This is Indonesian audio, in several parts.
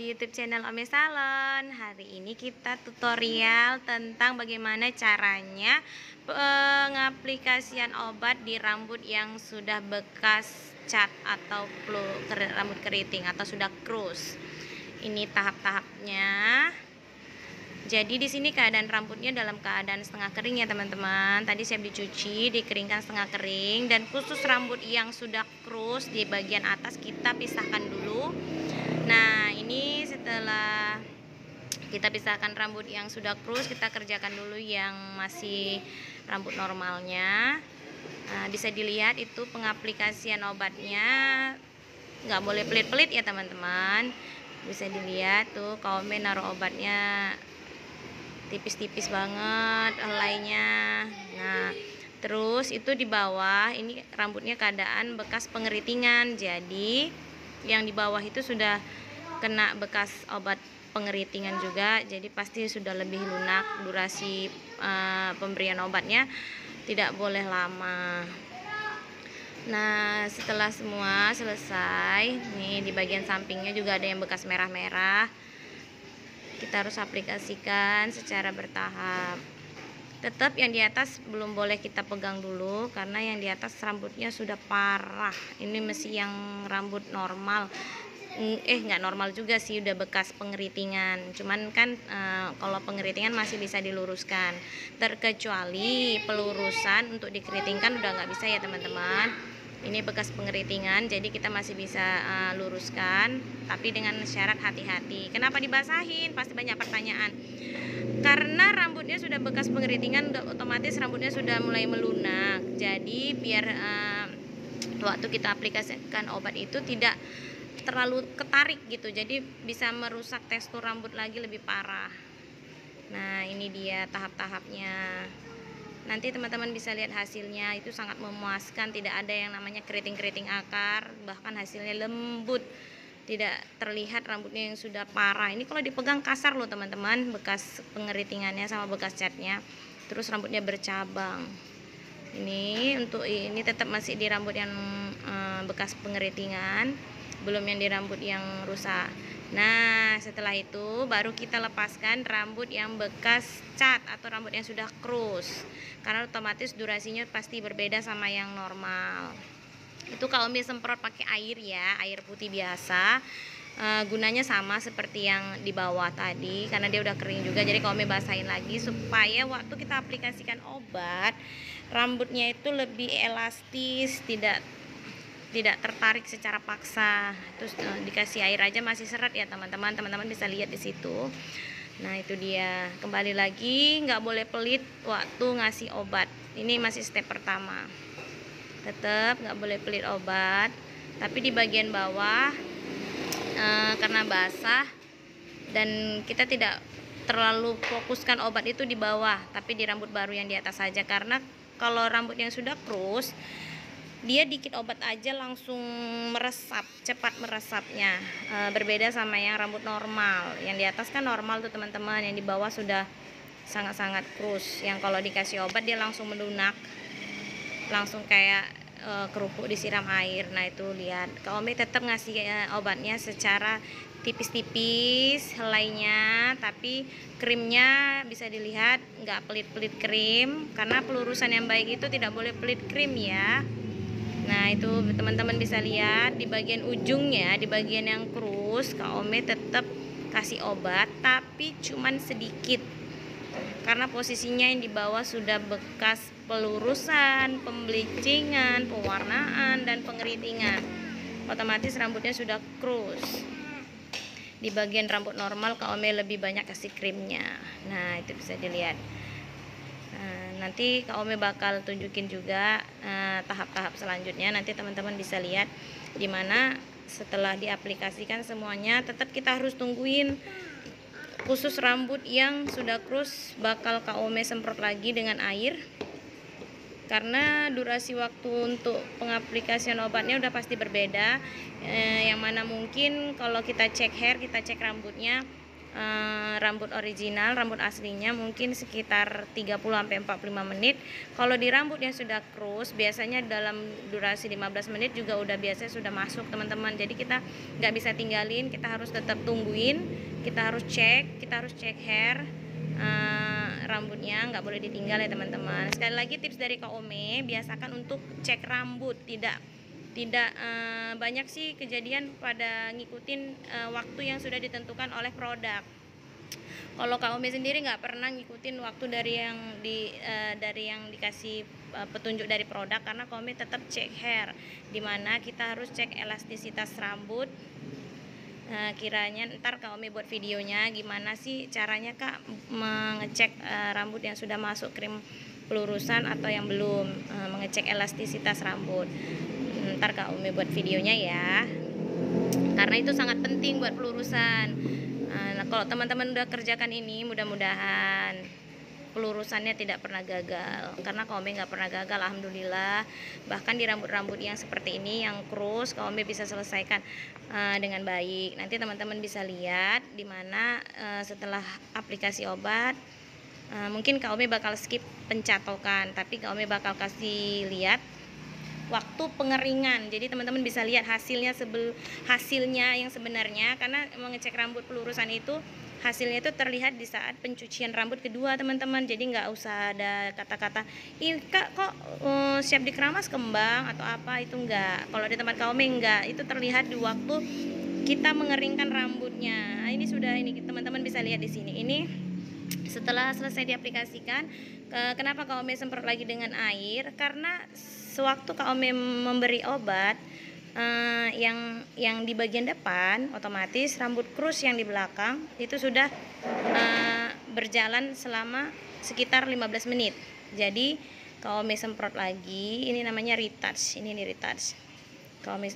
di YouTube channel Ome Salon. Hari ini kita tutorial tentang bagaimana caranya pengaplikasian obat di rambut yang sudah bekas cat atau rambut keriting atau sudah krus. Ini tahap-tahapnya. Jadi di sini keadaan rambutnya dalam keadaan setengah kering ya teman-teman. Tadi siap dicuci, dikeringkan setengah kering, dan khusus rambut yang sudah krus di bagian atas kita pisahkan dulu. Nah, ini setelah kita pisahkan rambut yang sudah krus, kita kerjakan dulu yang masih rambut normalnya. Nah, bisa dilihat itu pengaplikasian obatnya nggak boleh pelit-pelit ya teman-teman. Bisa dilihat tuh Ome naruh obatnya tipis-tipis banget helainya. Nah, terus itu di bawah ini rambutnya keadaan bekas pengeritingan. Jadi yang di bawah itu sudah kena bekas obat pengeritingan juga. Jadi pasti sudah lebih lunak. Durasi pemberian obatnya tidak boleh lama. Nah, setelah semua selesai, nih di bagian sampingnya juga ada yang bekas merah-merah. Kita harus aplikasikan secara bertahap. Tetap yang di atas belum boleh kita pegang dulu, karena yang di atas rambutnya sudah parah. Ini masih yang rambut normal. Nggak normal juga sih, udah bekas pengeritingan. Cuman kan kalau pengeritingan masih bisa diluruskan. Terkecuali pelurusan untuk dikeritingkan udah nggak bisa ya teman-teman. Ini bekas pengeritingan, jadi kita masih bisa luruskan, tapi dengan syarat hati-hati. Kenapa dibasahin? Pasti banyak pertanyaan. Karena rambutnya sudah bekas pengeritingan, otomatis rambutnya sudah mulai melunak. Jadi biar waktu kita aplikasikan obat itu tidak terlalu ketarik gitu, jadi bisa merusak tekstur rambut lagi lebih parah. Nah, ini dia tahap-tahapnya. Nanti teman-teman bisa lihat hasilnya, itu sangat memuaskan. Tidak ada yang namanya keriting-keriting akar, bahkan hasilnya lembut, tidak terlihat rambutnya yang sudah parah. Ini kalau dipegang kasar loh teman-teman, bekas pengeritingannya sama bekas catnya. Terus rambutnya bercabang. Ini untuk ini tetap masih di rambut yang bekas pengeritingan, belum yang di rambut yang rusak. Nah, setelah itu baru kita lepaskan rambut yang bekas cat atau rambut yang sudah krus, karena otomatis durasinya pasti berbeda sama yang normal. Itu kalau semprot pakai air ya, air putih biasa. Gunanya sama seperti yang di bawah tadi, karena dia udah kering juga. Jadi kalau basahin lagi supaya waktu kita aplikasikan obat, rambutnya itu lebih elastis, tidak tertarik secara paksa. Terus dikasih air aja masih seret ya teman-teman. Teman-teman bisa lihat di situ. Nah, itu dia. Kembali lagi, nggak boleh pelit waktu ngasih obat. Ini masih step pertama. Tetap nggak boleh pelit obat. Tapi di bagian bawah karena basah dan kita tidak terlalu fokuskan obat itu di bawah, tapi di rambut baru yang di atas saja. Karena kalau rambut yang sudah krus, dia dikit obat aja langsung meresap, cepat meresapnya. Berbeda sama yang rambut normal. Yang di atas kan normal tuh teman-teman, yang di bawah sudah sangat-sangat krus. Yang kalau dikasih obat dia langsung melunak, langsung kayak kerupuk disiram air. Nah, itu lihat. Ome tetap ngasih obatnya secara tipis-tipis helainya, tapi krimnya bisa dilihat nggak pelit-pelit krim, karena pelurusan yang baik itu tidak boleh pelit krim ya. Nah, itu teman-teman bisa lihat di bagian ujungnya, di bagian yang krus, Ome tetap kasih obat, tapi cuman sedikit. Karena posisinya yang di bawah sudah bekas pelurusan, pembleachingan, pewarnaan, dan pengeritingan. Otomatis rambutnya sudah krus. Di bagian rambut normal Ome lebih banyak kasih krimnya. Nah, itu bisa dilihat. Nanti Ome bakal tunjukin juga tahap-tahap selanjutnya. Nanti teman-teman bisa lihat dimana setelah diaplikasikan semuanya. Tetap kita harus tungguin. Khusus rambut yang sudah krus bakal Ome semprot lagi dengan air, karena durasi waktu untuk pengaplikasian obatnya udah pasti berbeda. Yang mana mungkin kalau kita cek hair, kita cek rambutnya, rambut original, rambut aslinya mungkin sekitar 30-45 menit. Kalau di rambut yang sudah krus biasanya dalam durasi 15 menit juga udah biasanya sudah masuk teman-teman. Jadi kita nggak bisa tinggalin, kita harus tetap tungguin, kita harus cek hair rambutnya, nggak boleh ditinggal ya teman-teman. Sekali lagi tips dari Kak Ome, biasakan untuk cek rambut, tidak banyak sih kejadian pada ngikutin waktu yang sudah ditentukan oleh produk. Kalau Kak Ome sendiri nggak pernah ngikutin waktu dari yang dikasih petunjuk dari produk, karena Kak Ome tetap cek hair, dimana kita harus cek elastisitas rambut. Kiranya ntar Kak Ome buat videonya gimana sih caranya Kak mengecek rambut yang sudah masuk krim pelurusan atau yang belum, mengecek elastisitas rambut. Ntar Kak Umi buat videonya ya, karena itu sangat penting buat pelurusan. Nah, kalau teman-teman udah kerjakan ini, mudah-mudahan pelurusannya tidak pernah gagal, karena Kak Umi nggak pernah gagal, alhamdulillah. Bahkan di rambut-rambut yang seperti ini yang krus, Kak Umi bisa selesaikan dengan baik. Nanti teman-teman bisa lihat dimana setelah aplikasi obat, mungkin Kak Umi bakal skip pencatokan, tapi Kak Umi bakal kasih lihat waktu pengeringan. Jadi teman-teman bisa lihat hasilnya yang sebenarnya, karena mengecek rambut pelurusan itu hasilnya itu terlihat di saat pencucian rambut kedua teman-teman. Jadi nggak usah ada kata-kata ih Kak kok siap dikeramas kembang atau apa, itu enggak. Kalau di tempat Kak Ome enggak, itu terlihat di waktu kita mengeringkan rambutnya. Nah, ini sudah, ini teman-teman bisa lihat di sini. Ini setelah selesai diaplikasikan, kenapa Kak Ome semprot lagi dengan air? Karena sewaktu Kak Ome memberi obat, yang di bagian depan, otomatis rambut krus yang di belakang itu sudah berjalan selama sekitar 15 menit. Jadi Kak Ome semprot lagi, ini namanya retouch. Ini retouch. Kak Ome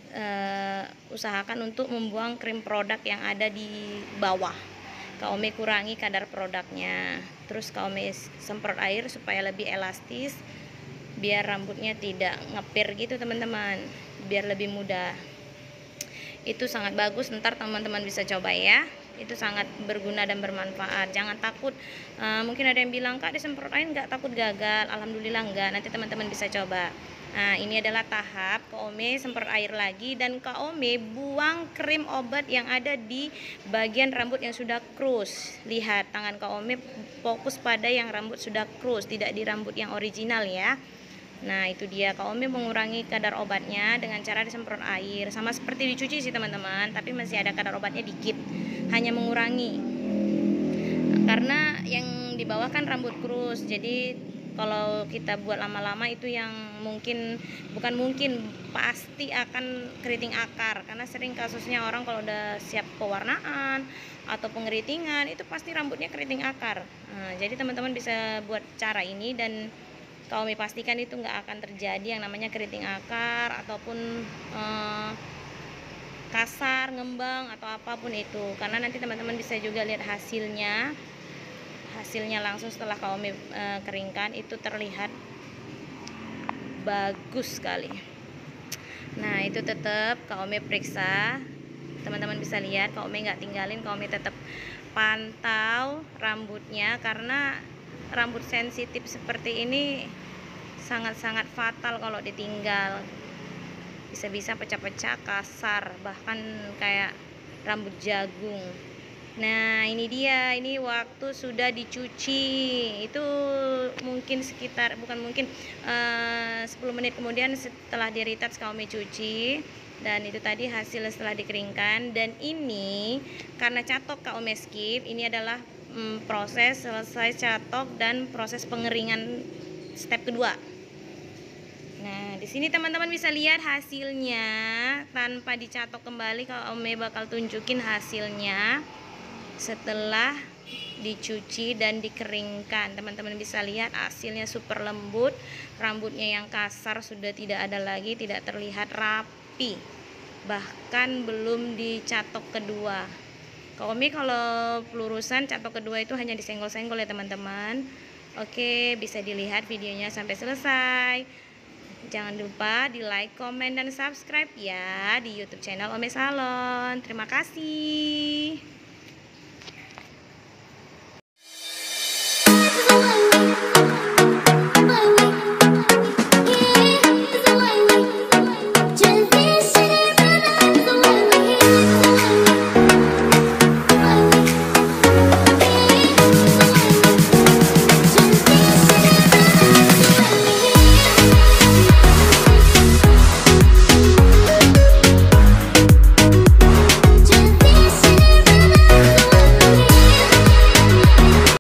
usahakan untuk membuang krim produk yang ada di bawah. Kak Ome kurangi kadar produknya, terus Kak Ome semprot air supaya lebih elastis, biar rambutnya tidak ngepir gitu teman-teman, biar lebih mudah. Itu sangat bagus, ntar teman-teman bisa coba ya, itu sangat berguna dan bermanfaat. Jangan takut, mungkin ada yang bilang Kak disemprot air nggak takut gagal, alhamdulillah enggak. Nanti teman-teman bisa coba. Nah, ini adalah tahap Kak Ome semprot air lagi, dan Kak Ome buang krim obat yang ada di bagian rambut yang sudah krus. Lihat tangan Kak Ome fokus pada yang rambut sudah krus, tidak di rambut yang original ya. Nah, itu dia, Kak Ome mengurangi kadar obatnya dengan cara disemprot air. Sama seperti dicuci sih teman-teman, tapi masih ada kadar obatnya dikit, hanya mengurangi. Karena yang di bawah kan rambut krus, jadi kalau kita buat lama-lama itu yang pasti akan keriting akar, karena sering kasusnya orang kalau udah siap pewarnaan atau pengeritingan itu pasti rambutnya keriting akar. Nah, jadi teman-teman bisa buat cara ini dan Kak Ome pastikan itu nggak akan terjadi yang namanya keriting akar ataupun kasar, ngembang atau apapun itu, karena nanti teman-teman bisa juga lihat hasilnya langsung setelah Kak Ome keringkan, itu terlihat bagus sekali. Nah, itu tetap Kak Ome periksa, teman-teman bisa lihat Kak Ome nggak tinggalin, Kak Ome tetap pantau rambutnya, karena rambut sensitif seperti ini sangat-sangat fatal kalau ditinggal, bisa-bisa pecah-pecah, kasar, bahkan kayak rambut jagung. Nah, ini dia, ini waktu sudah dicuci itu mungkin sekitar 10 menit kemudian setelah di retouch Kak Ome cuci, dan itu tadi hasil setelah dikeringkan. Dan ini karena catok Kak Ome skip, ini adalah proses selesai catok dan proses pengeringan step kedua. Nah, di sini teman-teman bisa lihat hasilnya tanpa dicatok kembali. Kak Ome bakal tunjukin hasilnya setelah dicuci dan dikeringkan. Teman-teman bisa lihat hasilnya super lembut, rambutnya yang kasar sudah tidak ada lagi, tidak terlihat rapi, bahkan belum dicatok kedua. Kak Ome kalau pelurusan catok kedua itu hanya disenggol-senggol ya teman-teman. Oke, bisa dilihat videonya sampai selesai. Jangan lupa di like, komen, dan subscribe ya di YouTube channel Ome Salon. Terima kasih.